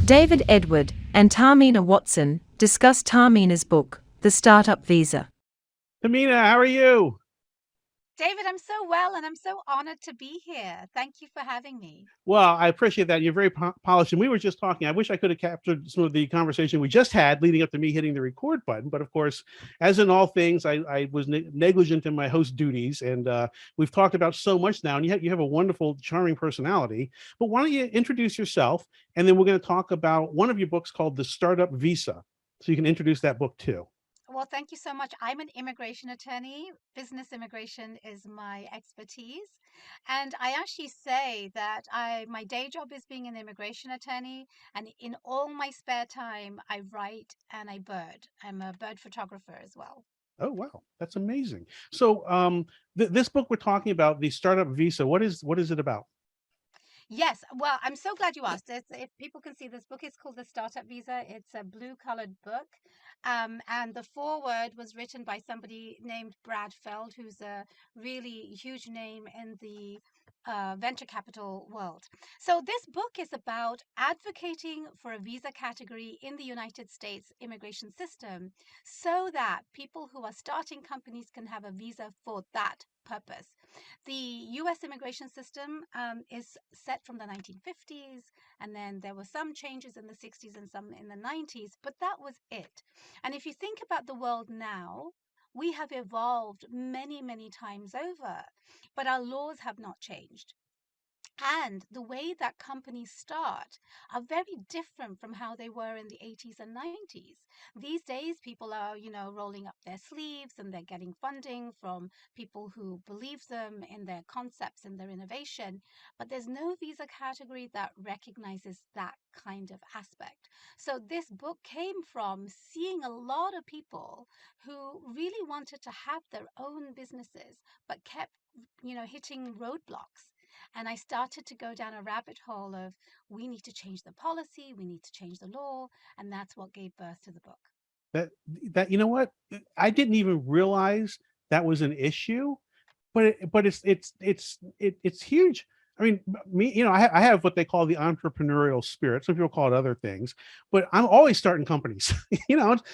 David Edward and Tahmina Watson discuss Tahmina's book, The Startup Visa. Tamina, how are you? David, I'm so well and I'm so honored to be here. Thank you for having me. Well, I appreciate that. You're very polished. And we were just talking. I wish I could have captured some of the conversation we just had leading up to me hitting the record button. But of course, as in all things, I was negligent in my host duties. And we've talked about so much now. And you have a wonderful, charming personality. But why don't you introduce yourself? And then we're going to talk about one of your books called The Startup Visa. So you can introduce that book too. Well, thank you so much. I'm an immigration attorney. Business immigration is my expertise. And I actually say that my day job is being an immigration attorney. And in all my spare time, I write and I bird. I'm a bird photographer as well. Oh wow, that's amazing. So this book we're talking about, the Startup Visa, what is it about? Yes, well, I'm so glad you asked. If people can see this book, it's called The Startup Visa. It's a blue-colored book. And the foreword was written by somebody named Brad Feld, who's a really huge name in the venture capital world. So this book is about advocating for a visa category in the United States immigration system so that people who are starting companies can have a visa for that purpose. The US immigration system is set from the 1950s, and then there were some changes in the 60s and some in the 90s, but that was it. And if you think about the world now, we have evolved many, many times over, but our laws have not changed. And the way that companies start are very different from how they were in the 80s and 90s. These days, people are, rolling up their sleeves and they're getting funding from people who believe them in their concepts and their innovation. But there's no visa category that recognizes that kind of aspect. So this book came from seeing a lot of people who really wanted to have their own businesses, but kept, hitting roadblocks. And I started to go down a rabbit hole of we need to change the policy, we need to change the law, and that's what gave birth to the book. That that you know what? I didn't even realize that was an issue, but it's huge. I mean, me, I have what they call the entrepreneurial spirit. Some people call it other things, but I'm always starting companies.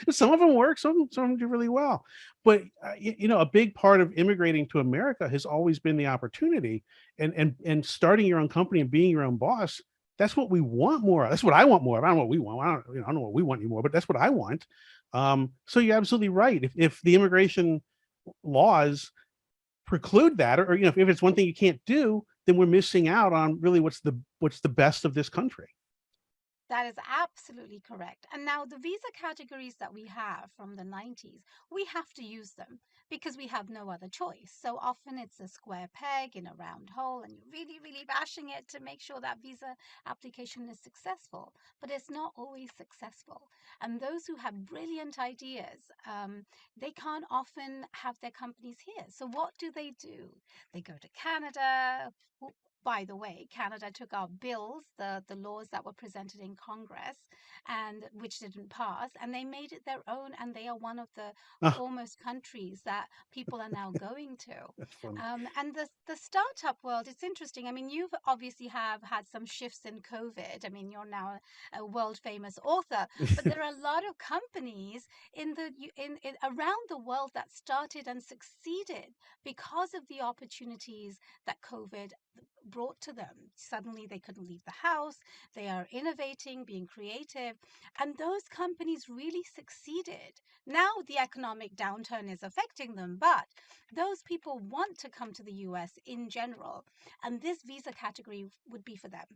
Some of them work, some of them do really well. But a big part of immigrating to America has always been the opportunity, and starting your own company and being your own boss. That's what we want more of. That's what I want more of. I don't know what we want. I don't know what we want anymore, but that's what I want. So you're absolutely right. If the immigration laws preclude that, or if it's one thing you can't do, then we're missing out on really what's the best of this country. That is absolutely correct. And now the visa categories that we have from the 90s, we have to use them because we have no other choice. So often it's a square peg in a round hole, and you're really, really bashing it to make sure that visa application is successful. But it's not always successful. And those who have brilliant ideas, they can't often have their companies here. So what do? They go to Canada. By the way, Canada took our bills, the laws that were presented in Congress, and which didn't pass, and they made it their own. And they are one of the Oh, foremost countries that people are now going to. that's funny. And the startup world, it's interesting. I mean, you've obviously have had some shifts in COVID. I mean, you're now a world famous author, but there are a lot of companies in around the world that started and succeeded because of the opportunities that COVID brought to them. Suddenly they couldn't leave the house. They are innovating, being creative, and those companies really succeeded. Now the economic downturn is affecting them, but those people want to come to the US in general, and this visa category would be for them.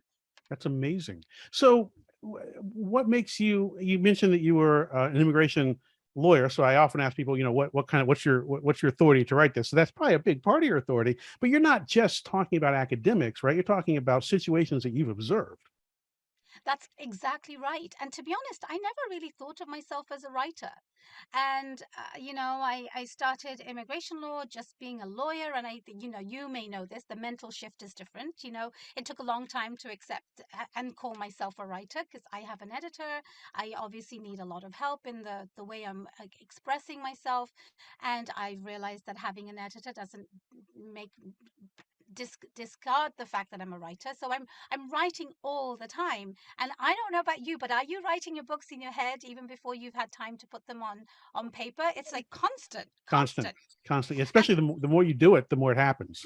That's amazing. So, what makes you mentioned that you were an immigration lawyer. So I often ask people, what kind of what's your authority to write this? So that's probably a big part of your authority. But you're not just talking about academics, right? You're talking about situations that you've observed. That's exactly right. And to be honest, I never really thought of myself as a writer. And, I started immigration law just being a lawyer. And you may know this, the mental shift is different. It took a long time to accept and call myself a writer because I have an editor. I obviously need a lot of help in the way I'm expressing myself. And I realized that having an editor discard the fact that I'm a writer. So I'm writing all the time. And I don't know about you, but are you writing your books in your head even before you've had time to put them on paper? It's like constant, Constant, constant. constantly, And especially the more you do it, the more it happens.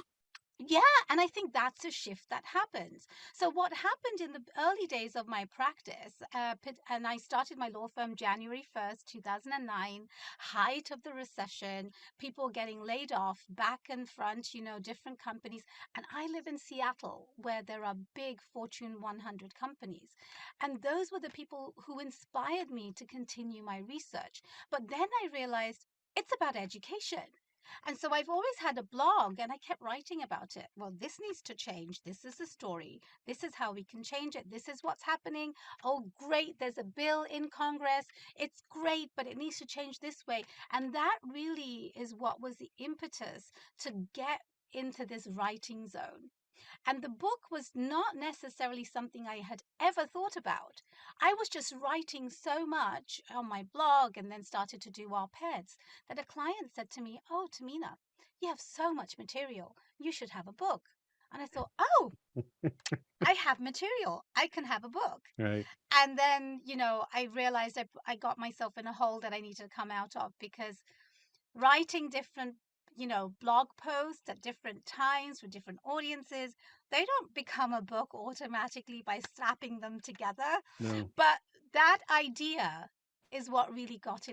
yeah, and I think that's a shift that happens. So what happened in the early days of my practice, and I started my law firm January 1st, 2009, height of the recession, people getting laid off back and front, different companies. And I live in Seattle, where there are big Fortune 100 companies. And those were the people who inspired me to continue my research. But then I realized it's about education. And so I've always had a blog and I kept writing about it. Well, this needs to change. This is the story. This is how we can change it. This is what's happening. Oh, great. There's a bill in Congress. It's great, but it needs to change this way. And that really is what was the impetus to get into this writing zone. And the book was not necessarily something I had ever thought about. I was just writing so much on my blog and then started to do op-eds that a client said to me, "Oh, Tamina, you have so much material. You should have a book." And I thought, "Oh, I have material. I can have a book." Right. And then, I realized I got myself in a hole that I needed to come out of, because writing different blog posts at different times for different audiences, they don't become a book automatically by slapping them together. No. But that idea is what really got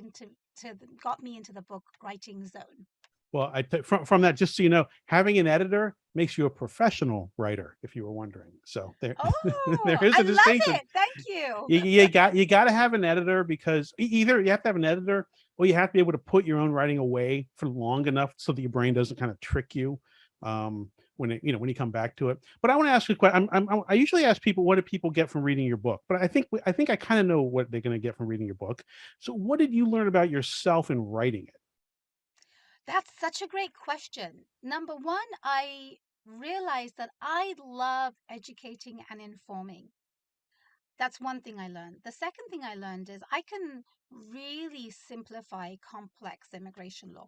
me into the book writing zone. Well, from that, just so you know, having an editor makes you a professional writer, if you were wondering. So there, there Oh, is I a love distinction. it. Thank you. You got to have an editor, because either you have to have an editor, or you have to be able to put your own writing away for long enough so that your brain doesn't kind of trick you when you come back to it. But I want to ask you a question. I usually ask people, what do people get from reading your book? But I think I kind of know what they're going to get from reading your book. So what did you learn about yourself in writing it? That's such a great question. Number one, I realized that I love educating and informing. That's one thing I learned. The second thing I learned is I can really simplify complex immigration law.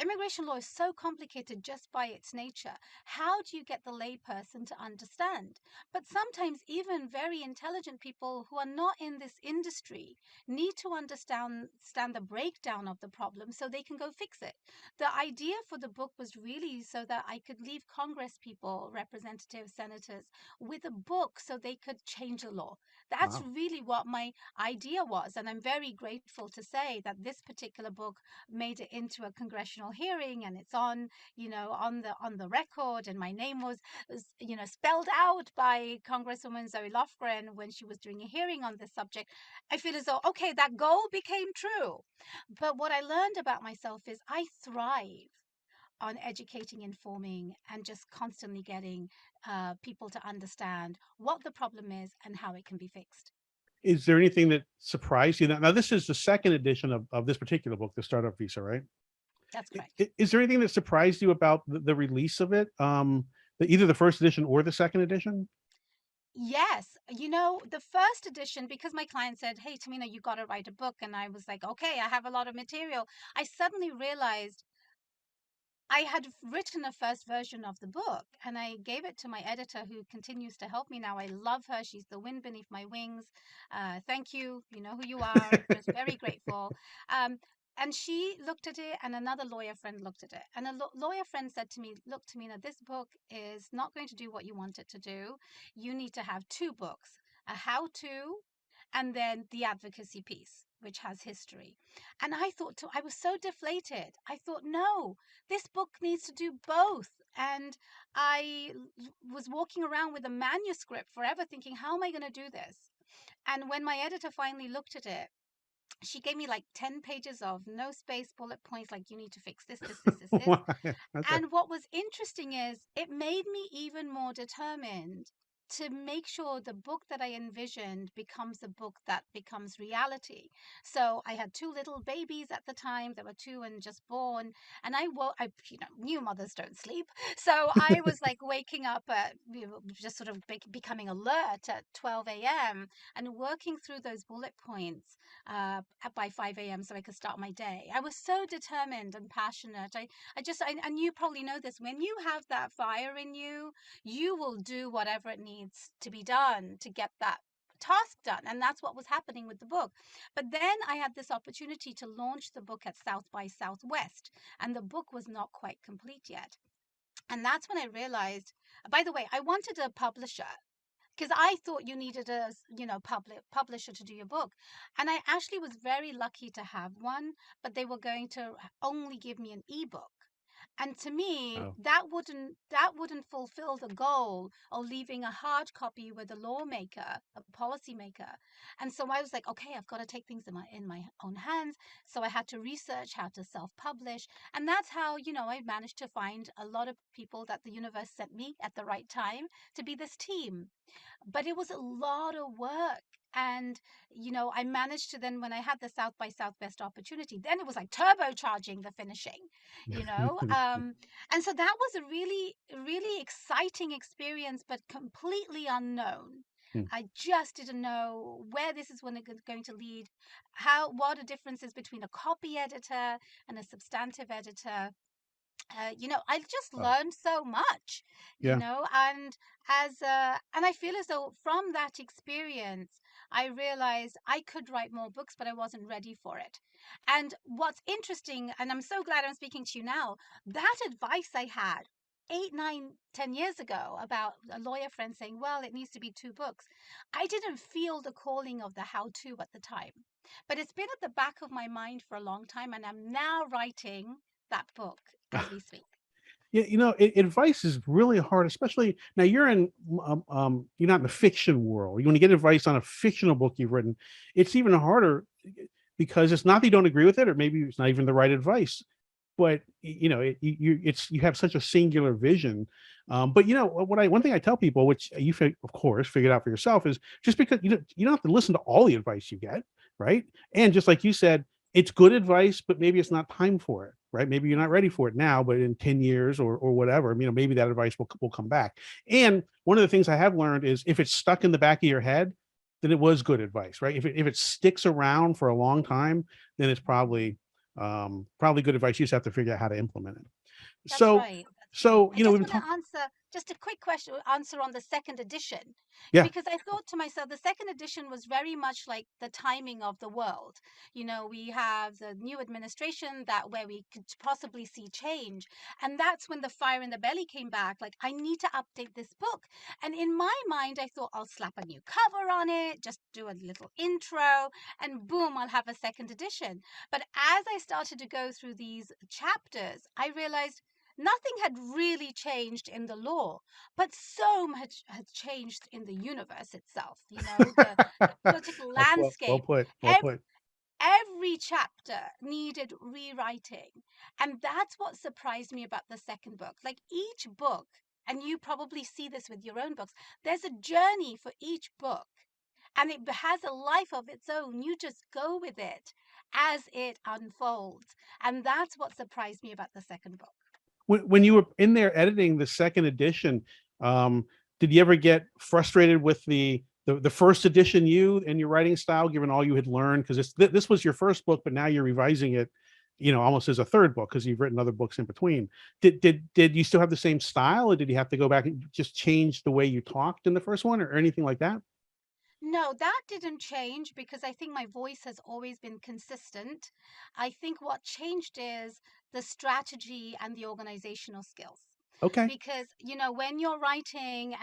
Immigration law is so complicated just by its nature. How do you get the layperson to understand? But sometimes even very intelligent people who are not in this industry need to understand the breakdown of the problem so they can go fix it. The idea for the book was really so that I could leave Congress people, representatives, senators, with a book so they could change the law. That's Wow. really what my idea was. And I'm very grateful to say that this particular book made it into a congressional hearing, and it's on the record, and my name was spelled out by Congresswoman Zoe Lofgren when she was doing a hearing on this subject. I feel as though, okay, that goal became true. But what I learned about myself is I thrive on educating, informing, and just constantly getting people to understand what the problem is and how it can be fixed. Is there anything that surprised you? Now this is the second edition of this particular book, the Startup Visa, right? That's correct. Is there anything that surprised you about the release of it? Either the first edition or the second edition? Yes, the first edition, because my client said, "Hey, Tamina, you got to write a book." And I was like, "Okay, I have a lot of material." I suddenly realized I had written a first version of the book, and I gave it to my editor, who continues to help me now. I love her. She's the wind beneath my wings. Thank you. You know who you are. Just very grateful. Um, and she looked at it, and another lawyer friend looked at it. And a lawyer friend said to me, "Look, Tamina, this book is not going to do what you want it to do. You need to have two books, a how to, and then the advocacy piece, which has history." And I was so deflated. I thought, no, this book needs to do both. And was walking around with a manuscript forever thinking, how am I going to do this? And when my editor finally looked at it, she gave me like 10 pages of no space bullet points, like, you need to fix this, this, this, this, this. Okay. And what was interesting is it made me even more determined to make sure the book that I envisioned becomes a book that becomes reality. So I had two little babies at the time. They were two and just born, and new mothers don't sleep, so I was like waking up at, just sort of becoming alert at 12 a.m. and working through those bullet points by 5 a.m. so I could start my day. I was so determined and passionate. And you probably know this, when you have that fire in you, you will do whatever it needs to be done to get that task done. And that's what was happening with the book. But then I had this opportunity to launch the book at South by Southwest, and the book was not quite complete yet. And that's when I realized, by the way, I wanted a publisher because I thought you needed a publisher to do your book. And I actually was very lucky to have one, but they were going to only give me an ebook. And to me, Oh. that wouldn't fulfill the goal of leaving a hard copy with a lawmaker, a policymaker. And so I was like, okay, I've got to take things in my own hands. So I had to research how to self-publish, and that's how I managed to find a lot of people that the universe sent me at the right time to be this team. But it was a lot of work. And I managed to then, when I had the South by Southwest opportunity, then it was like turbocharging the finishing, and so that was a really really exciting experience, but completely unknown. Hmm. I just didn't know where this is going to lead, what are differences between a copy editor and a substantive editor. I just Oh, learned so much, yeah. and I feel as though from that experience, I realized I could write more books, but I wasn't ready for it. And what's interesting, and I'm so glad I'm speaking to you now, that advice I had 8, 9, 10 years ago about a lawyer friend saying, well, it needs to be 2 books. I didn't feel the calling of the how-to at the time, but it's been at the back of my mind for a long time, and I'm now writing that book as we speak. Yeah, advice is really hard, especially now you're not in the fiction world. You want to get advice on a fictional book you've written, it's even harder because it's not that you don't agree with it, or maybe it's not even the right advice, but you have such a singular vision. But one thing I tell people, which of course figured out for yourself, is just because you don't have to listen to all the advice you get, right? And just like you said, it's good advice, but maybe it's not time for it, right? Maybe you're not ready for it now, but in 10 years or whatever, maybe that advice will come back. And one of the things I have learned is if it's stuck in the back of your head, then it was good advice, right? If it sticks around for a long time, then it's probably good advice. You just have to figure out how to implement it. That's So, right. That's right. so I you know, just we've been want to talking. answer just a quick question answer on the second edition, Yeah. because I thought to myself the second edition was very much like the timing of the world. We have the new administration that where we could possibly see change, and that's when the fire in the belly came back. Like, I need to update this book, and in my mind, I thought I'll slap a new cover on it, just do a little intro, and boom, I'll have a second edition. But as I started to go through these chapters, I realized nothing had really changed in the law, but so much had changed in the universe itself, the political Well landscape. put. Well Ev- put. Every chapter needed rewriting. And that's what surprised me about the second book. Like, each book, and you probably see this with your own books, there's a journey for each book. And it has a life of its own. You just go with it as it unfolds. And that's what surprised me about the second book. When you were in there editing the second edition, um, did you ever get frustrated with the first edition you and your writing style, given all you had learned? Because this was your first book, but now you're revising it, almost as a third book because you've written other books in between. Did you still have the same style, or did you have to go back and just change the way you talked in the first one, or anything like that? No, that didn't change because I think my voice has always been consistent. I think what changed is the strategy and the organizational skills. Okay. Because, when you're writing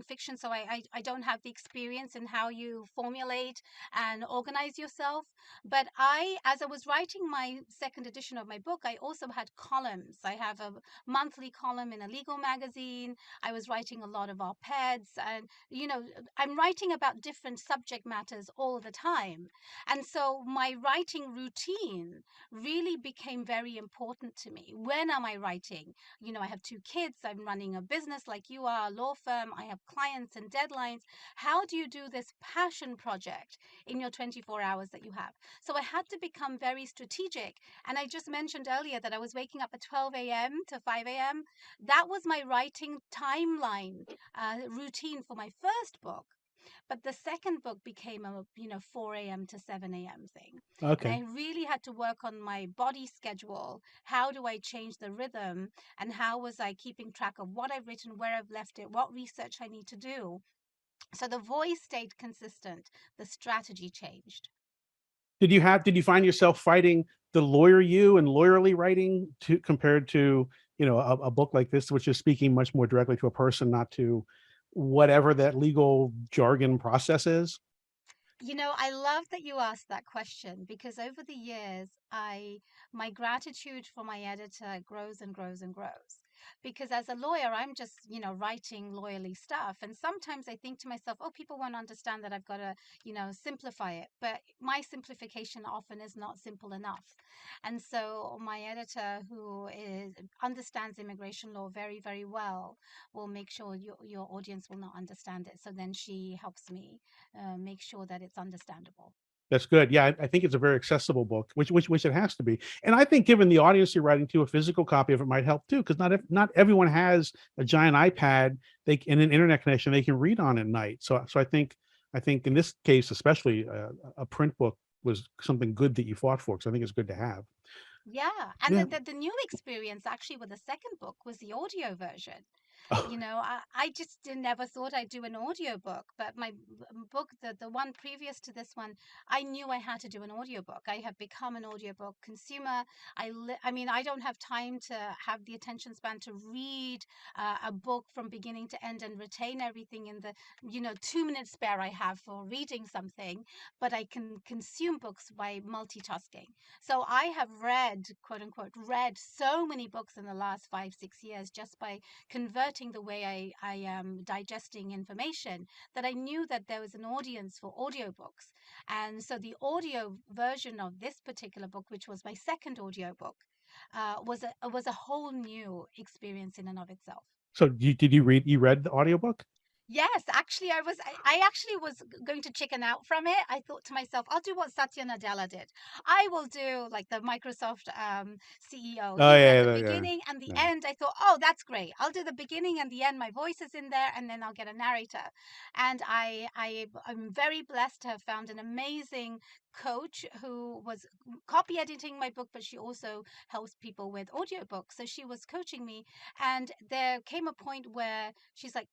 fiction, so I don't have the experience in how you formulate and organize yourself. But as I was writing my second edition of my book, I also had columns. I have a monthly column in a legal magazine. I was writing a lot of op-eds, and I'm writing about different subject matters all the time. And so my writing routine really became very important to me. When am I writing? I have 2 kids, I'm running a business like you are, a law firm, I have clients and deadlines. How do you do this passion project in your 24 hours that you have? So I had to become very strategic. And I just mentioned earlier that I was waking up at 12 a.m. to 5 a.m. That was my writing timeline routine for my first book. But the second book became a 4 a.m. to 7 a.m. thing. And I Okay. really had to work on my body schedule. How do I change the rhythm? And how was I keeping track of what I've written, where I've left it, what research I need to do? So the voice stayed consistent, the strategy changed. Did you find yourself fighting the lawyer you and lawyerly writing to compared to, a book like this, which is speaking much more directly to a person, not to whatever that legal jargon process is? I love that you asked that question because over the years, my gratitude for my editor grows and grows and grows. Because as a lawyer, I'm just, writing lawyerly stuff. And sometimes I think to myself, oh, people won't understand that I've got to, simplify it. But my simplification often is not simple enough. And so my editor, who understands immigration law very, very well, will make sure your audience will not understand it. So then she helps me make sure that it's understandable. That's good. Yeah, I think it's a very accessible book, which it has to be. And I think given the audience you're writing to, a physical copy of it might help too, because not everyone has a giant iPad and an internet connection they can read on at night. So I think in this case, especially, a print book was something good that you fought for. Because I think it's good to have. Yeah, and Yeah. the new experience actually with the second book was the audio version. Oh, I just never thought I'd do an audiobook, but my book, the one previous to this one, I knew I had to do an audiobook. I have become an audiobook consumer. I mean, I don't have time to have the attention span to read a book from beginning to end and retain everything in the 2 minute spare I have for reading something, but I can consume books by multitasking. So I have read, quote unquote, read so many books in the last 5 6 years just by converting the way I am digesting information, that I knew that there was an audience for audiobooks. And so the audio version of this particular book, which was my second audiobook, was a whole new experience in and of itself. so you read the audiobook? Yes, actually, I actually was going to chicken out from it. I thought to myself, I'll do what Satya Nadella did. I will do like the Microsoft CEO. Oh He said yeah, the yeah, beginning and the yeah. end. I thought, oh, that's great. I'll do the beginning and the end. My voice is in there, and then I'll get a narrator. And I'm very blessed to have found an amazing coach who was copy editing my book, but she also helps people with audiobooks. So she was coaching me, and there came a point where she's like,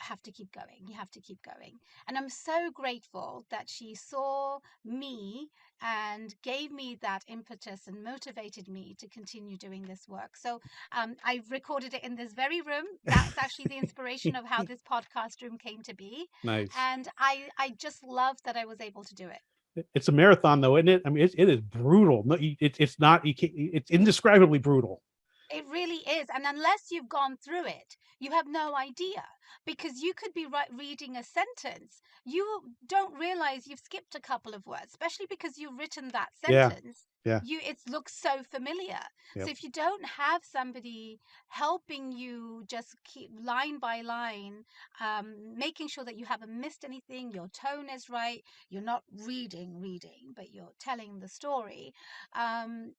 have to keep going. You have to keep going. And I'm so grateful that she saw me and gave me that impetus and motivated me to continue doing this work. So I've recorded it in this very room. That's actually the inspiration of how this podcast room came to be. Nice. And I just love that I was able to do it. It's a marathon, though, isn't it? I mean, it is brutal. No, it's not. You can't. It's indescribably brutal. It really is. And unless you've gone through it, you have no idea because you could be reading a sentence. You don't realize you've skipped a couple of words, especially because you've written that Yeah, sentence. yeah, It looks so familiar. yeah. So if you don't have somebody helping you just keep line by line, making sure that you haven't missed anything, your tone is right, you're not reading, but you're telling the story.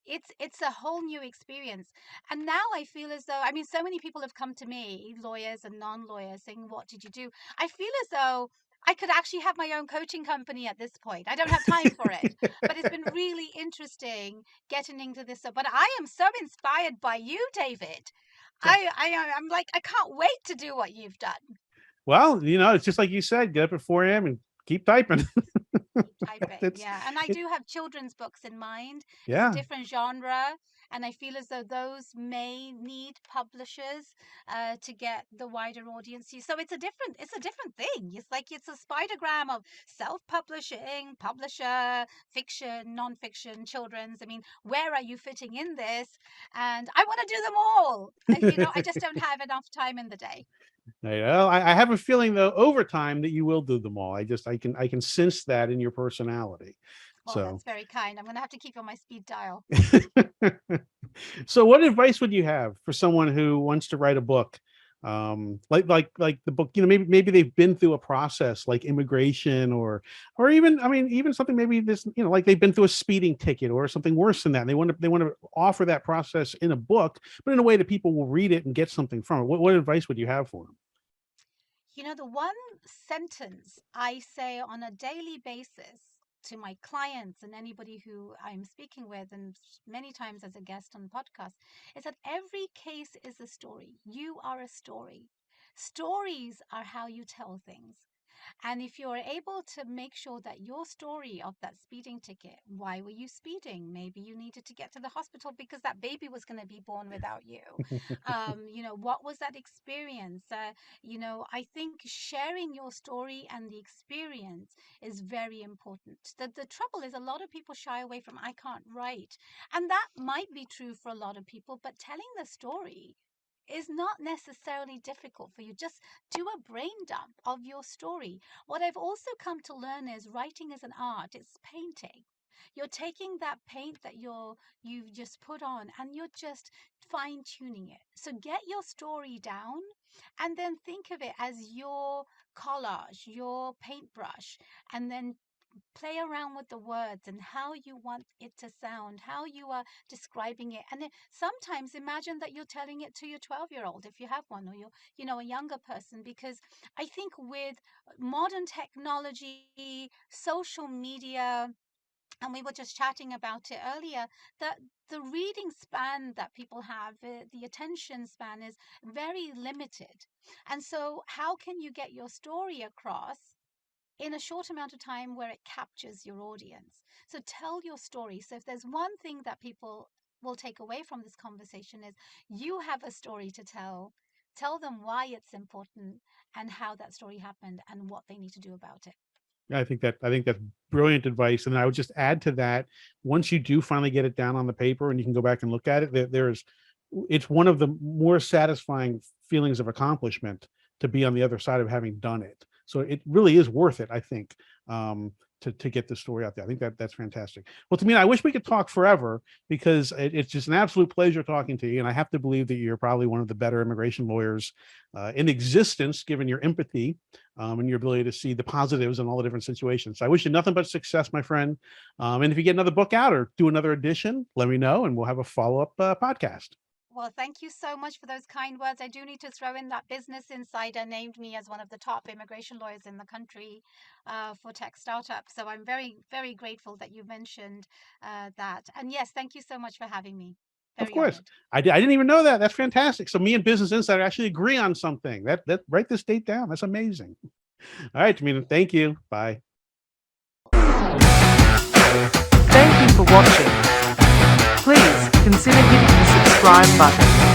It's a whole new experience. And now I feel as though, I mean, so many people have come to me, lawyers and non-lawyers, saying, what did you do? I feel as though I could actually have my own coaching company at this point. I don't have time for it, but it's been really interesting getting into this. But I am so inspired by you, David. I'm like, I can't wait to do what you've done. Well, it's just like you said. Get up at 4 a.m. and keep typing. Typing, It's yeah. And I it, do have children's books in mind. It's a yeah. different genre, and I feel as though those may need publishers to get the wider audience. So it's a different thing. It's like it's a spidergram of self-publishing, publisher, fiction, non-fiction, children's. I mean, where are you fitting in this? And I want to do them all. I just don't have enough time in the day. I have a feeling though over time that you will do them all. I can sense that in your personality. Well, So that's very kind. I'm going to have to keep you on my speed dial. so what advice would you have for someone who wants to write a book? Like the book, maybe they've been through a process like immigration, or even, I mean, even something maybe this, like they've been through a speeding ticket or something worse than that. And they want to offer that process in a book, but in a way that people will read it and get something from it. What advice would you have for them? The one sentence I say on a daily basis to my clients and anybody who I'm speaking with, and many times as a guest on the podcast, is that every case is a story. You are a story. Stories are how you tell things. And if you're able to make sure that your story of that speeding ticket, why were you speeding? Maybe you needed to get to the hospital because that baby was going to be born without you. What was that experience? I think sharing your story and the experience is very important. The trouble is a lot of people shy away from, I can't write. And that might be true for a lot of people, but telling the story is not necessarily difficult for you. Just do a brain dump of your story. What I've also come to learn is writing is an art. It's painting. You're taking that paint that you've just put on and you're just fine tuning it. So get your story down and then think of it as your collage, your paintbrush, and then play around with the words and how you want it to sound, how you are describing it. And then sometimes imagine that you're telling it to your 12-year-old, if you have one, or a younger person, because I think with modern technology, social media, and we were just chatting about it earlier, that the reading span that people have, the attention span is very limited. And so how can you get your story across in a short amount of time where it captures your audience? So tell your story. So if there's one thing that people will take away from this conversation is you have a story to tell. Tell them why it's important and how that story happened and what they need to do about it. I think that's brilliant advice. And I would just add to that, once you do finally get it down on the paper and you can go back and look at it, it's one of the more satisfying feelings of accomplishment to be on the other side of having done it. So it really is worth it, I think, to get the story out there. I think that's fantastic. Well, Tamina, I wish we could talk forever because it's just an absolute pleasure talking to you. And I have to believe that you're probably one of the better immigration lawyers in existence, given your empathy and your ability to see the positives in all the different situations. So I wish you nothing but success, my friend. And if you get another book out or do another edition, let me know and we'll have a follow-up podcast. Well, thank you so much for those kind words. I do need to throw in that Business Insider named me as one of the top immigration lawyers in the country for tech startups. So I'm very, very grateful that you mentioned that. And yes, thank you so much for having me. Of Very course. honored. I didn't even know that. That's fantastic. So me and Business Insider actually agree on something. That write this date down. That's amazing. All right, Tamina, thank you. Bye. Thank you for watching. Please consider hitting the subscribe button.